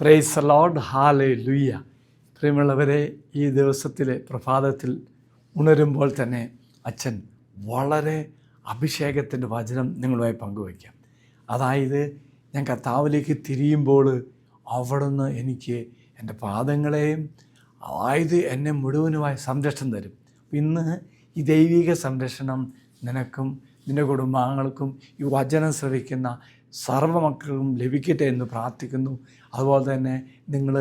Price the lord, hallelujah. പ്രിയമുള്ളവരെ, ഈ ദിവസത്തിലെ പ്രഭാതത്തിൽ ഉണരുമ്പോൾ തന്നെ അച്ഛൻ വളരെ അഭിഷേകത്തിൻ്റെ വചനം നിങ്ങളുമായി പങ്കുവയ്ക്കാം. അതായത്, ഞാൻ കർത്താവിലേക്ക് തിരിയുമ്പോൾ അവിടുന്ന് എനിക്ക് എൻ്റെ പാദങ്ങളെയും അതായത് എന്നെ മുഴുവനുമായി സംരക്ഷണം തരും. ഇന്ന് ഈ ദൈവിക സംരക്ഷണം നിനക്കും നിൻ്റെ കുടുംബാംഗങ്ങൾക്കും ഈ വചനം ശ്രവിക്കുന്ന സർവ്വമക്കൾക്കും ലഭിക്കട്ടെ എന്ന് പ്രാർത്ഥിക്കുന്നു. അതുപോലെ തന്നെ നിങ്ങൾ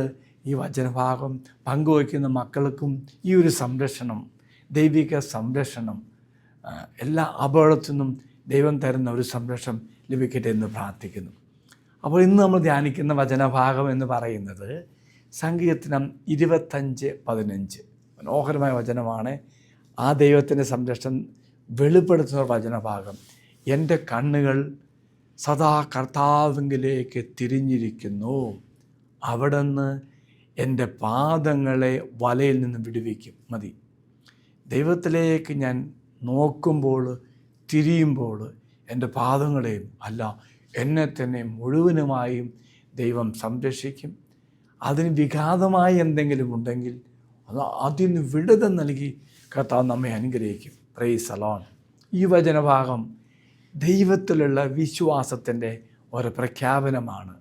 ഈ വചനഭാഗം പങ്കുവയ്ക്കുന്ന മക്കൾക്കും ഈ ഒരു സംരക്ഷണം, ദൈവിക സംരക്ഷണം, എല്ലാ അപകടത്തിൽ നിന്നും ദൈവം തരുന്ന ഒരു സംരക്ഷണം ലഭിക്കട്ടെ എന്ന് പ്രാർത്ഥിക്കുന്നു. അപ്പോൾ ഇന്ന് നമ്മൾ ധ്യാനിക്കുന്ന വചനഭാഗം എന്ന് പറയുന്നത് സങ്കീർത്തനം 25:15. മനോഹരമായ വചനമാണ്. ആ ദൈവത്തിൻ്റെ സംരക്ഷണം വെളിപ്പെടുത്തുന്ന വചനഭാഗം. എൻ്റെ കണ്ണുകൾ സദാ കർത്താവിലേക്ക് തിരിഞ്ഞിരിക്കുന്നു, അവിടുന്ന് എൻ്റെ പാദങ്ങളെ വലയിൽ നിന്ന് വിടുവിക്കും. മതി. ദൈവത്തിലേക്ക് ഞാൻ നോക്കുമ്പോൾ, തിരിയുമ്പോൾ എൻ്റെ പാദങ്ങളെയും അല്ല എന്നെ തന്നെ മുഴുവനുമായും ദൈവം സംരക്ഷിക്കും. അതിന് വിഘാതമായി എന്തെങ്കിലും ഉണ്ടെങ്കിൽ അത് അതിന് വിടുതൽ നൽകി കർത്താവ് നമ്മെ അനുഗ്രഹിക്കും. Price the Lord. ഈ വചനഭാഗം ദൈവത്തിലുള്ള വിശ്വാസത്തിൻ്റെ ഒരു പ്രഖ്യാപനമാണ്.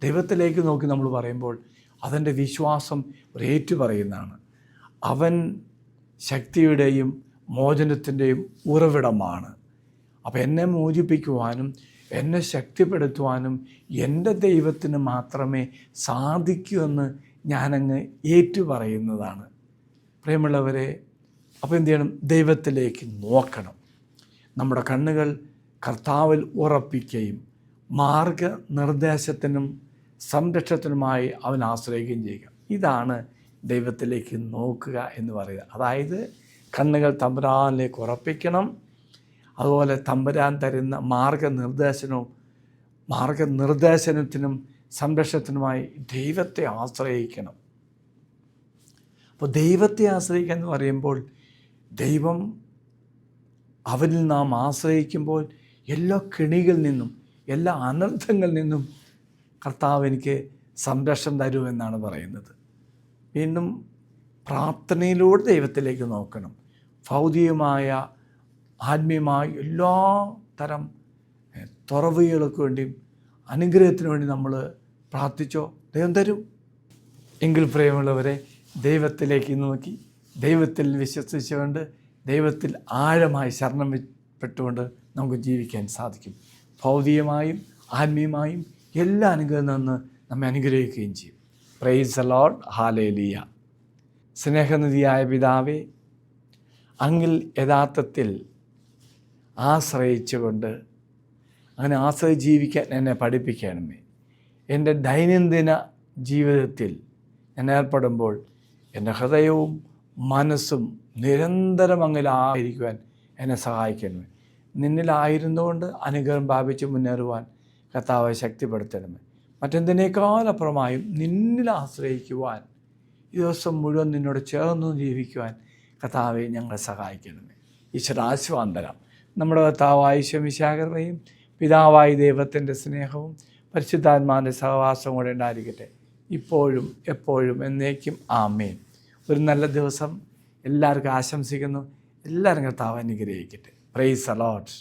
ദൈവത്തിലേക്ക് നോക്കി നമ്മൾ പറയുമ്പോൾ അതിൻ്റെ വിശ്വാസം ഒരു ഏറ്റുപറയുന്നതാണ്. അവൻ ശക്തിയുടെയും മോചനത്തിൻ്റെയും ഉറവിടമാണ്. അപ്പോൾ എന്നെ മോചിപ്പിക്കുവാനും എന്നെ ശക്തിപ്പെടുത്തുവാനും എൻ്റെ ദൈവത്തിന് മാത്രമേ സാധിക്കൂ എന്ന് ഞാനങ്ങ് ഏറ്റുപറയുന്നതാണ്. പ്രിയമുള്ളവരെ, അപ്പോൾ എന്ത് ചെയ്യണം? ദൈവത്തിലേക്ക് നോക്കണം. നമ്മുടെ കണ്ണുകൾ കർത്താവിൽ ഉറപ്പിക്കുകയും മാർഗനിർദ്ദേശത്തിനും സംരക്ഷണത്തിനുമായി അവൻ ആശ്രയിക്കുകയും ചെയ്യുക. ഇതാണ് ദൈവത്തിലേക്ക് നോക്കുക എന്ന് പറയുക. അതായത് കണ്ണുകൾ തമ്പുരാനിലേക്ക് ഉറപ്പിക്കണം. അതുപോലെ തമ്പുരാൻ തരുന്ന മാർഗനിർദ്ദേശനത്തിനും സംരക്ഷണത്തിനുമായി ദൈവത്തെ ആശ്രയിക്കണം. അപ്പോൾ ദൈവത്തെ ആശ്രയിക്കുക എന്ന് പറയുമ്പോൾ ദൈവം അവനിൽ നാം ആശ്രയിക്കുമ്പോൾ എല്ലാ കെണികളിൽ നിന്നും എല്ലാ അനർത്ഥങ്ങളിൽ നിന്നും കർത്താവ് എനിക്ക് സംരക്ഷണം തരുമെന്നാണ് പറയുന്നത്. വീണ്ടും പ്രാർത്ഥനയിലൂടെ ദൈവത്തിലേക്ക് നോക്കണം. ഭൗതികമായ ആത്മീയമായ എല്ലാ തരം തുറവുകൾക്ക് വേണ്ടിയും അനുഗ്രഹത്തിന് വേണ്ടി നമ്മൾ പ്രാർത്ഥിച്ചോ, ദൈവം തരും. എങ്കിൽ പ്രിയമുള്ളവരെ, ദൈവത്തിലേക്ക് നോക്കി ദൈവത്തിൽ വിശ്വസിച്ചുകൊണ്ട് ദൈവത്തിൽ ആഴമായി ശരണപ്പെട്ടുകൊണ്ട് നമുക്ക് ജീവിക്കാൻ സാധിക്കും. ഭൗതികമായും ആത്മീയമായും എല്ലാ അനുഗ്രഹത്തിൽ നിന്ന് നമ്മെ അനുഗ്രഹിക്കുകയും ചെയ്യും. Praise the lord, hallelujah. സ്നേഹനിധിയായ പിതാവേ, അങ്ങിൽ യഥാർത്ഥത്തിൽ ആശ്രയിച്ചുകൊണ്ട് അങ്ങനെ ആശ്രയിച്ച് ജീവിക്കാൻ എന്നെ പഠിപ്പിക്കണമേ. എൻ്റെ ദൈനംദിന ജീവിതത്തിൽ ഞാൻ ഏർപ്പെടുമ്പോൾ എൻ്റെ ഹൃദയവും മനസ്സും നിരന്തരം അങ്ങിലായിരിക്കുവാൻ എന്നെ സഹായിക്കണമേ. നിന്നിലായിരുന്നുകൊണ്ട് അനുഗ്രഹം പ്രാപിച്ച് മുന്നേറുവാൻ കർത്താവെ ശക്തിപ്പെടുത്തണമേ. മറ്റെന്തിനേക്കാളപ്പുറമായും നിന്നിൽ ആശ്രയിക്കുവാൻ, ഈ ദിവസം മുഴുവൻ നിന്നോട് ചേർന്ന് ജീവിക്കുവാൻ കർത്താവെ ഞങ്ങളെ സഹായിക്കണമേ. ഈശ്വരാശീർവാദം തരാം. നമ്മുടെ കർത്താവായ ഈശോമിശിഹായുടെ പിതാവായ ദൈവത്തിൻ്റെ സ്നേഹവും പരിശുദ്ധാത്മാവിൻ്റെ സഹവാസവും കൂടെ ഉണ്ടായിരിക്കട്ടെ, ഇപ്പോഴും എപ്പോഴും എന്നേക്കും. ആമേൻ. ഒരു നല്ല ദിവസം എല്ലാവർക്കും ആശംസിക്കുന്നു. എല്ലാവരും കർത്താവ് അനുഗ്രഹിക്കട്ടെ. Price the Lord.